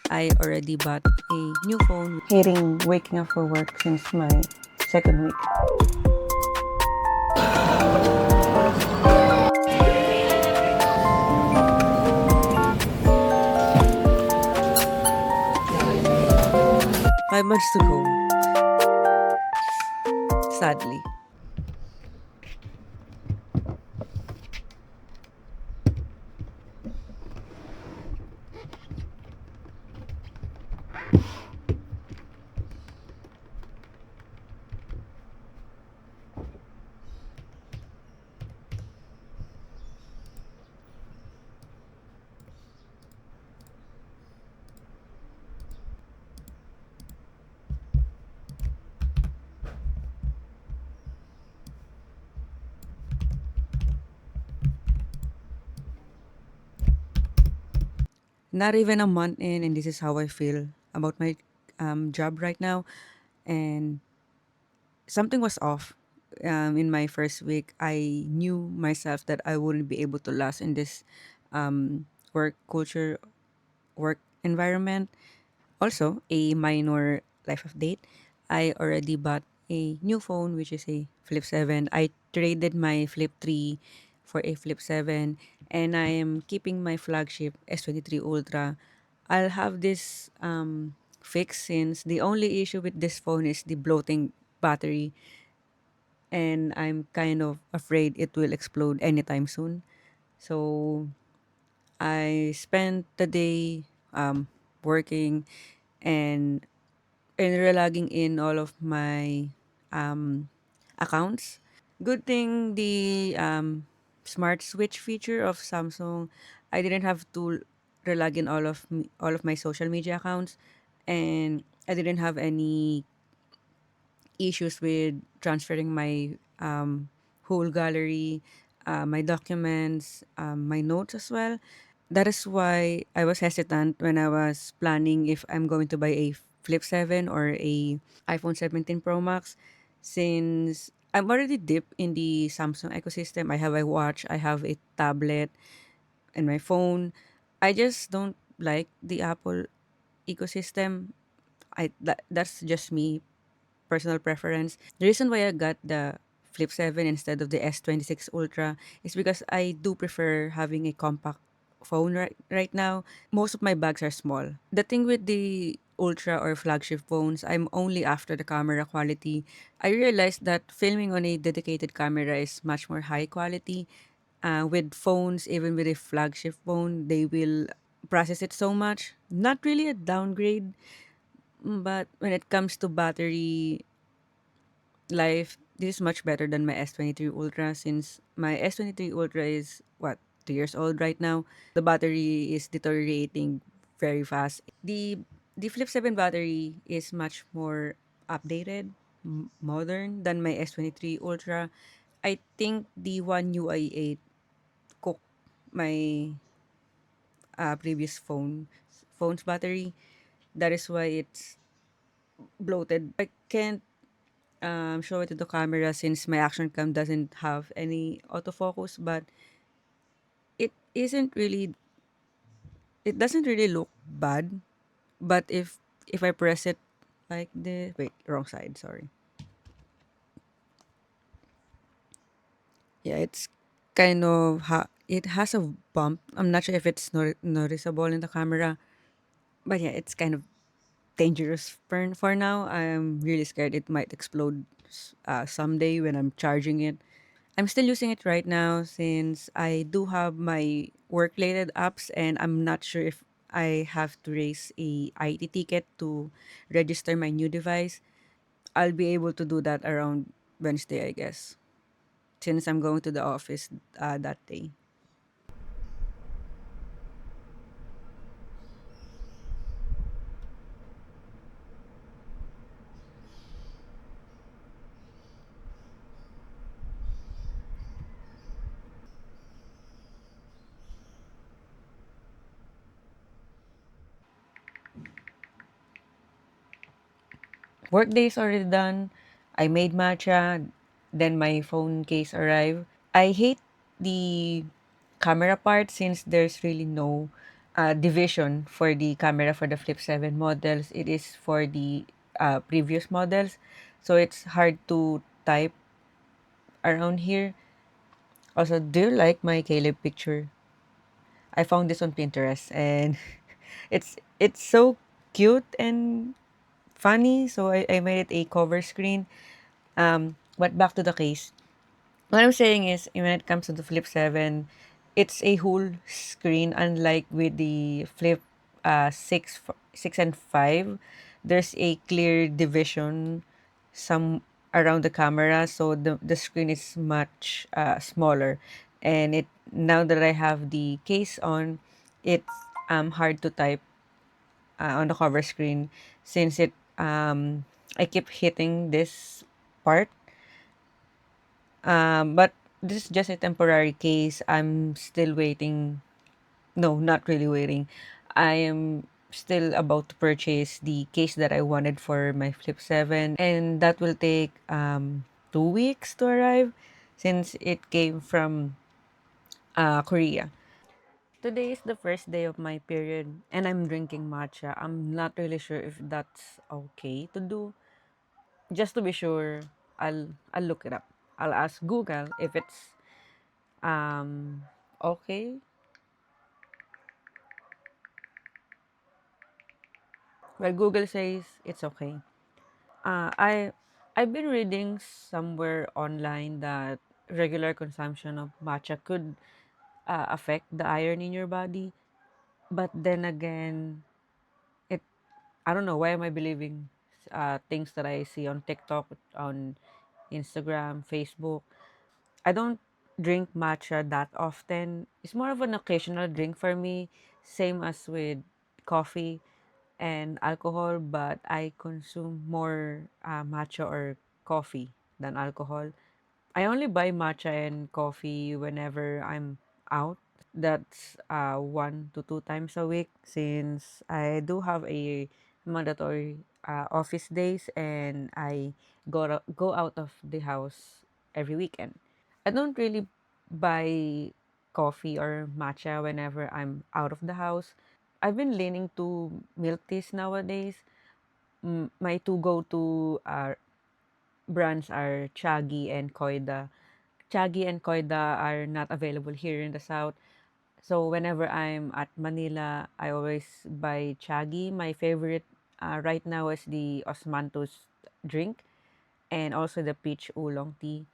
I already bought a new phone. Hating waking up for work since my second week. 5 months to go, sadly. Not even a month in, and this is how I feel about my job right now. And something was off. In my first week, I knew myself that I wouldn't be able to last in this work culture, work environment. Also, a minor life update. I already bought a new phone, which is a Flip 7. I traded my Flip 3 for a Flip 7, and I am keeping my flagship S23 Ultra. I'll have this fixed since the only issue with this phone is the bloating battery, and I'm kind of afraid it will explode anytime soon. So I spent the day working and relogging in all of my accounts. Good thing the smart switch feature of Samsung, I didn't have to relog in all of my social media accounts, and I didn't have any issues with transferring my whole gallery, my documents, my notes as well. That is why I was hesitant when I was planning if I'm going to buy a Flip 7 or a iPhone 17 Pro Max, since I'm already deep in the Samsung ecosystem. I have a watch, I have a tablet, and my phone. I just don't like the Apple ecosystem. That's just me, personal preference. The reason why I got the Flip 7 instead of the S26 Ultra is because I do prefer having a compact phone right now. Most of my bags are small. The thing with the Ultra or flagship phones, I'm only after the camera quality. I realized that filming on a dedicated camera is much more high quality. With phones, even with a flagship phone, they will process it so much. Not really a downgrade, but when it comes to battery life, this is much better than my S23 Ultra, since my S23 Ultra is what, 2 years old right now. The battery is deteriorating very fast. The Flip 7 battery is much more updated, modern than my S23 Ultra. I think the One UI 8 cooked my previous phone's battery. That is why it's bloated. I can't show it to the camera since my action cam doesn't have any autofocus, but it isn't really it doesn't really look bad. But if I press it like this, wait, wrong side, sorry. Yeah, it's kind of it has a bump. I'm not sure if it's noticeable in the camera, but yeah, it's kind of dangerous for now. I'm really scared it might explode someday when I'm charging it. I'm still using it right now since I do have my work related apps, and I'm not sure if I have to raise a IT ticket to register my new device. I'll be able to do that around Wednesday, I guess, since I'm going to the office that day. Work day is already done. I made matcha, then my phone case arrived. I hate the camera part since there's really no division for the camera for the Flip 7 models. It is for the previous models. So it's hard to type around here. Also, do you like my Caleb picture? I found this on Pinterest and it's so cute and funny. So I made it a cover screen. But back to the case. What I'm saying is, when it comes to the Flip 7, it's a whole screen, unlike with the Flip 6 and 5. There's a clear division some around the camera, so the screen is much smaller. And it now that I have the case on, it's hard to type on the cover screen since it I keep hitting this part, but this is just a temporary case. I'm still waiting. No, not really waiting. I am still about to purchase the case that I wanted for my Flip 7, and that will take 2 weeks to arrive since it came from Korea. Today is the first day of my period, and I'm drinking matcha. I'm not really sure if that's okay to do. Just to be sure, I'll look it up. I'll ask Google if it's okay. Well, Google says it's okay. I've been reading somewhere online that regular consumption of matcha could affect the iron in your body. But then again, it I don't know, why am I believing things that I see on TikTok, on Instagram, Facebook. I don't drink matcha that often. It's more of an occasional drink for me, same as with coffee and alcohol, but I consume more matcha or coffee than alcohol. I only buy matcha and coffee whenever I'm out. That's 1 to 2 times a week since I do have a mandatory office days and I go out of the house every weekend. I don't really buy coffee or matcha whenever I'm out of the house. I've been leaning to milk teas nowadays. My two go-to brands are Chagi and Koida. Chagi and Koida are not available here in the south. So whenever I'm at Manila, I always buy Chagi. My favorite right now is the Osmanthus drink and also the peach oolong tea.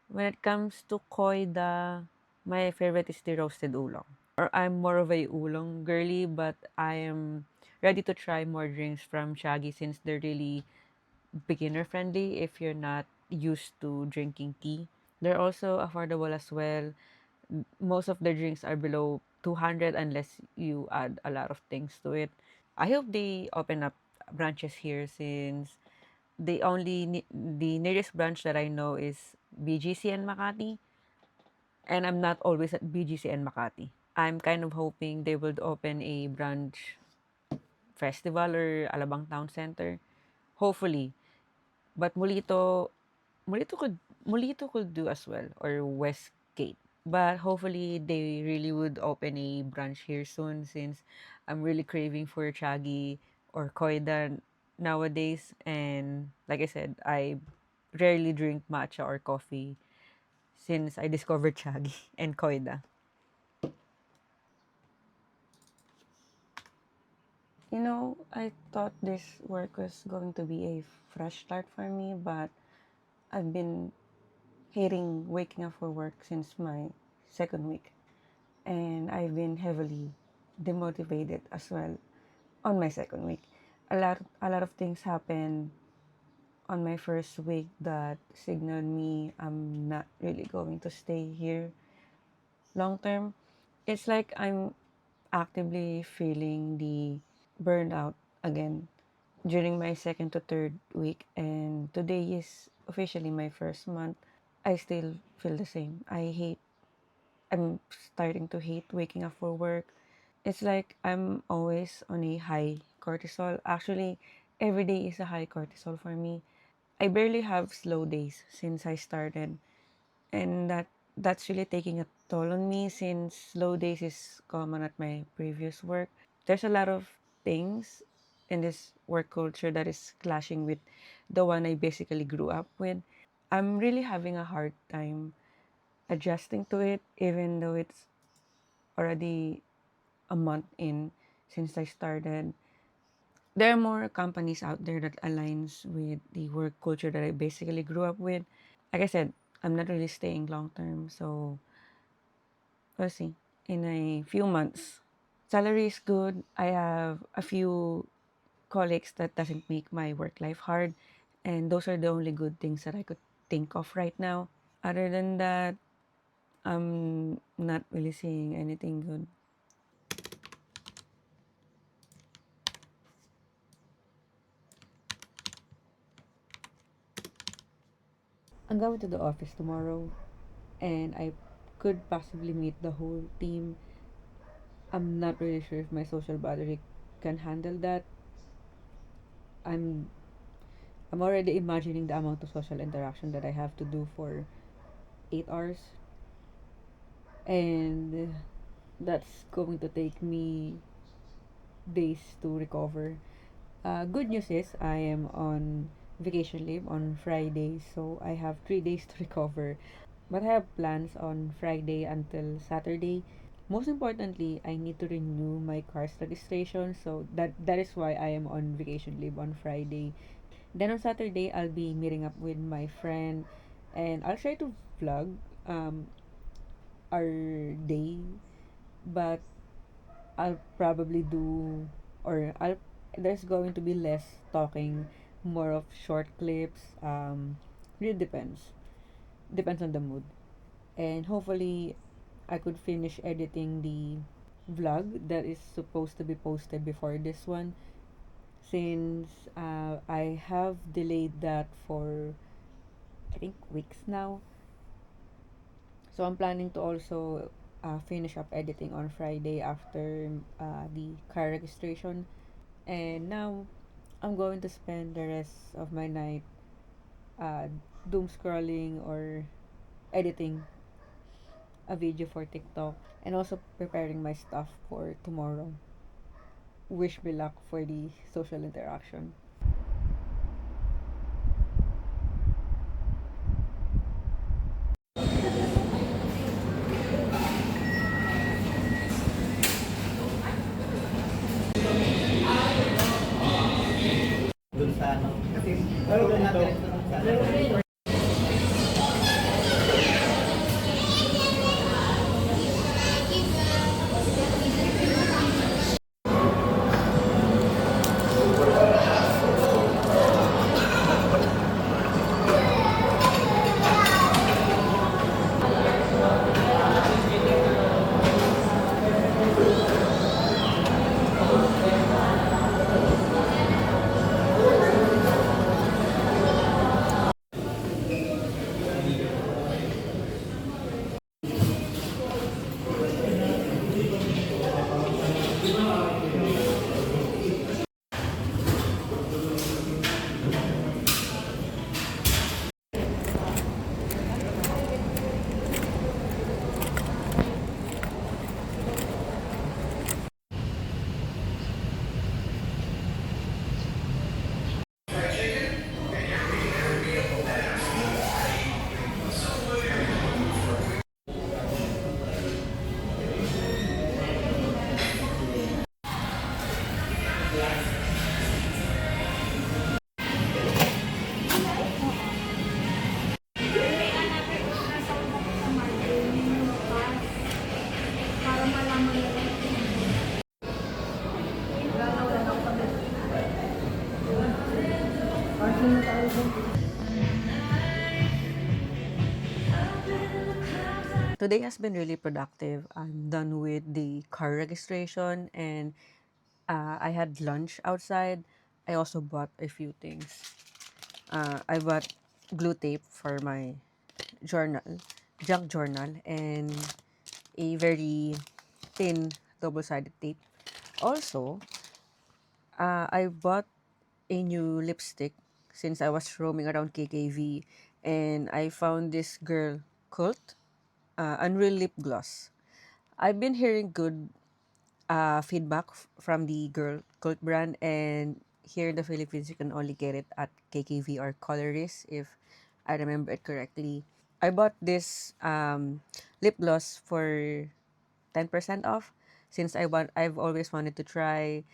When it comes to Koida, my favorite is the roasted oolong. I'm more of a oolong girly, but I am ready to try more drinks from Shaggy since they're really beginner friendly if you're not used to drinking tea. They're also affordable as well. Most of the drinks are below 200 unless you add a lot of things to it. I hope they open up branches here since the nearest branch that I know is BGC and Makati, and I'm not always at BGC and Makati. I'm kind of hoping they will open a branch festival or Alabang Town Center. Hopefully. But Mulito could do as well, or Westgate. But hopefully they really would open a branch here soon since I'm really craving for Chagi or Koida nowadays. And like I said, I rarely drink matcha or coffee since I discovered Chagi and Koida. I thought this work was going to be a fresh start for me, but I've been hating waking up for work since my second week, and I've been heavily demotivated as well on my second week. A lot of things happen on my first week that signaled me I'm not really going to stay here long term. It's like I'm actively feeling the burnout again during my second to third week, and today is officially my first month. I still feel the same. I'm starting to hate waking up for work. It's like I'm always on a high cortisol. Actually, every day is a high cortisol for me. I barely have slow days since I started, and that that's really taking a toll on me since slow days is common at my previous work. There's a lot of things in this work culture that is clashing with the one I basically grew up with. I'm really having a hard time adjusting to it, even though it's already a month in since I started. There are more companies out there that aligns with the work culture that I basically grew up with. Like I said, I'm not really staying long term, so we'll see in a few months. Salary is good. I have a few colleagues that doesn't make my work life hard, and those are the only good things that I could think of right now. Other than that, I'm not really seeing anything good. I'm going to the office tomorrow, and I could possibly meet the whole team. I'm not really sure if my social battery can handle that. I'm I'm already imagining the amount of social interaction that I have to do for 8 hours, and that's going to take me days to recover. Good news is I am on vacation leave on Friday, so I have 3 days to recover. But I have plans on Friday until Saturday. Most importantly, I need to renew my car's registration, so that is why I am on vacation leave on Friday. Then on Saturday, I'll be meeting up with my friend, and I'll try to vlog um our day, but I'll probably do or I'll there's going to be less talking, more of short clips. Really depends on the mood, and hopefully I could finish editing the vlog that is supposed to be posted before this one, since I have delayed that for I think weeks now. So I'm planning to also finish up editing on Friday after the car registration. And now I'm going to spend the rest of my night uh, doom scrolling or editing a video for TikTok, and also preparing my stuff for tomorrow. Wish me luck for the social interaction. Dun sa ano. Kasi, pero ganito. Today has been really productive. I'm done with the car registration, and I had lunch outside. I also bought a few things. I bought glue tape for my journal, junk journal, and a very thin double-sided tape. Also, I bought a new lipstick since I was roaming around KKV, and I found this girl cult. Unreal Lip Gloss. I've been hearing good feedback from the Girl Cult brand, and here in the Philippines, you can only get it at KKV or Coloris, if I remember it correctly. I bought this lip gloss for 10% off since I've always wanted to try,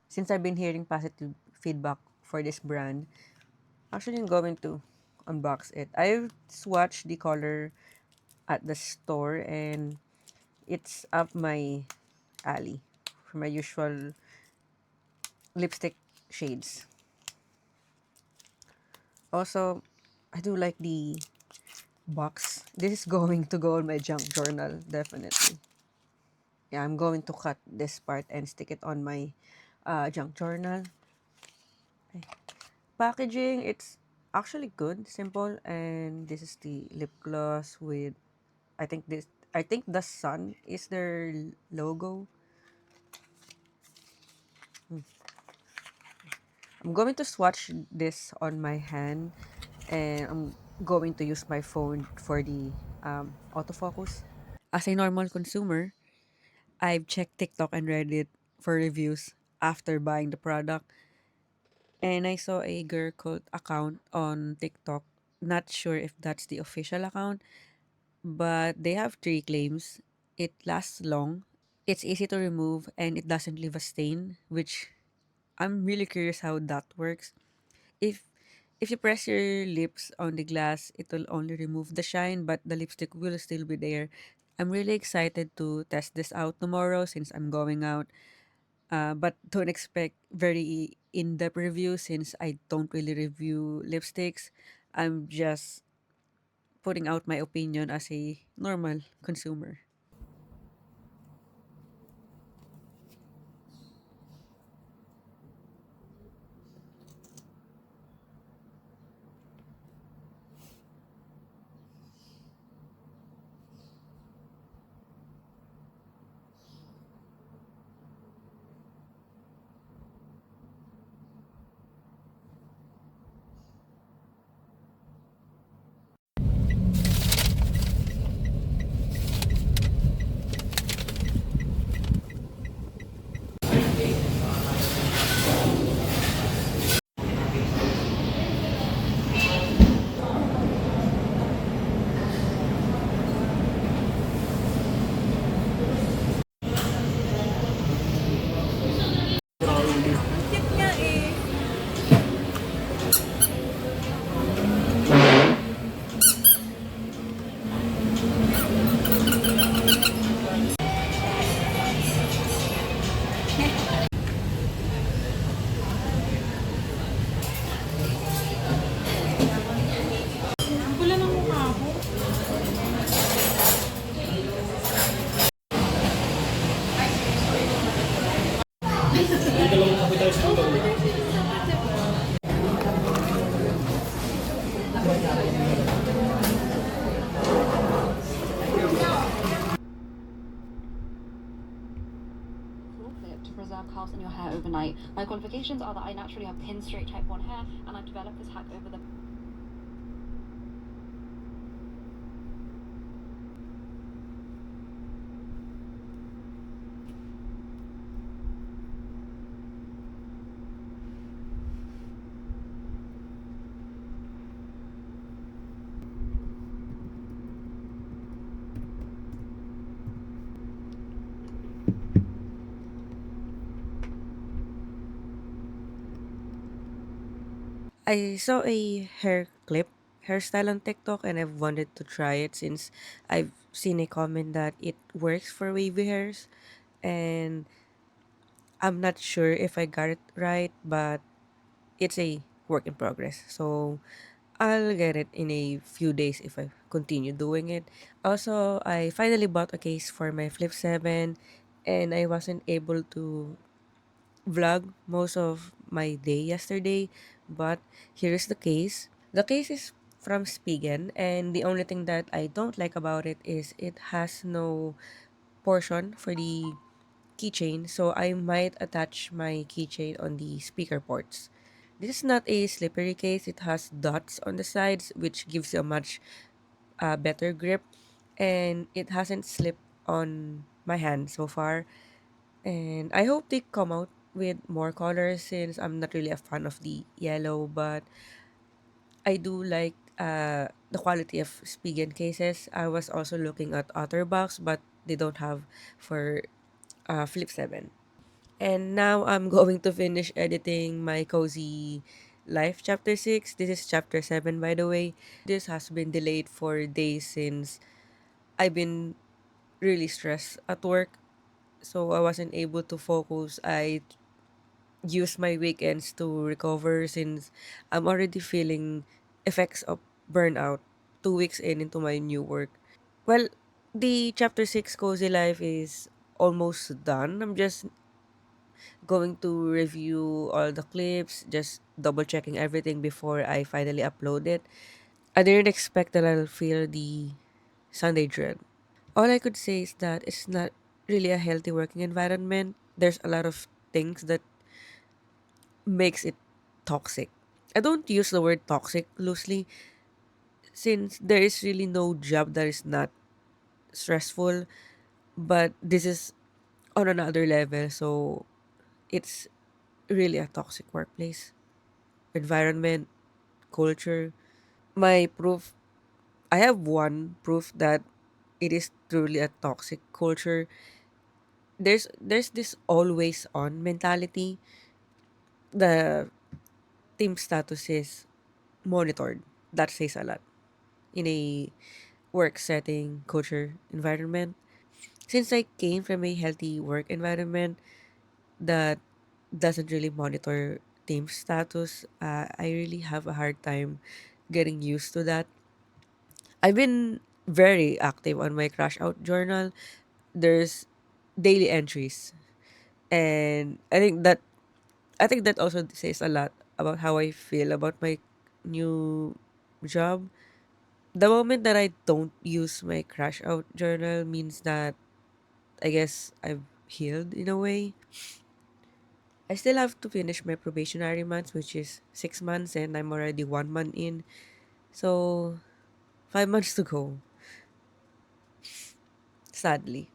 since I've been hearing positive feedback for this brand. Actually, I'm going to unbox it. I've swatched the color at the store, and it's up my alley for my usual lipstick shades. Also, I do like the box. This is going to go on my junk journal, definitely. Yeah, I'm going to cut this part and stick it on my junk journal. Packaging, it's actually good, simple, and this is the lip gloss with, I think the sun is their logo. I'm going to swatch this on my hand, and I'm going to use my phone for the autofocus. As a normal consumer, I've checked TikTok and Reddit for reviews after buying the product, and I saw a girl cult account on TikTok. Not sure if that's the official account, but they have three claims. It lasts long, it's easy to remove, and it doesn't leave a stain, which I'm really curious how that works. If if you press your lips on the glass, it will only remove the shine, but the lipstick will still be there. I'm really excited to test this out tomorrow since I'm going out. But don't expect very in-depth review since I don't really review lipsticks. I'm just putting out my opinion as a normal consumer. Clip to preserve curls in your hair overnight. My qualifications are that I naturally have thin, straight type 1 hair, and I've developed this hack over the I saw a hairstyle on TikTok, and I've wanted to try it since I've seen a comment that it works for wavy hairs, and I'm not sure if I got it right, but it's a work in progress. So I'll get it in a few days if I continue doing it. Also, I finally bought a case for my Flip 7, and I wasn't able to vlog most of my day yesterday, but here's the case. The case is from Spigen, and the only thing that I don't like about it is it has no portion for the keychain, so I might attach my keychain on the speaker ports. This is not a slippery case. It has dots on the sides, which gives you a much better grip. and it hasn't slipped on my hand so far. And I hope they come out with more colors since I'm not really a fan of the yellow, but I do like the quality of Spigen cases. I was also looking at Otterbox, but they don't have for Flip 7. And now I'm going to finish editing my Cozy Life Chapter 6. This is Chapter 7, by the way. This has been delayed for days since I've been really stressed at work, so I wasn't able to focus. I used my weekends to recover since I'm already feeling effects of burnout 2 weeks into my new work. Well, the chapter 6 Cozy Life is almost done. I'm just going to review all the clips, just double checking everything before I finally upload it. I didn't expect that I'll feel the Sunday dread. All I could say is that it's not really a healthy working environment. There's a lot of things that makes it toxic. I don't use the word toxic loosely since there is really no job that is not stressful, but this is on another level, so it's really a toxic workplace environment, culture. My proof, I have one proof that it is truly a toxic culture. There's this always on mentality. The team status is monitored. That says a lot in a work setting, culture, environment. Since I came from a healthy work environment that doesn't really monitor team status, I really have a hard time getting used to that. I've been very active on my crash out journal. There's daily entries, and I think that also says a lot about how I feel about my new job. The moment that I don't use my crash out journal means that I guess I've healed in a way. I still have to finish my probationary months, which is 6 months, and I'm already 1 month in. So, 5 months to go, sadly.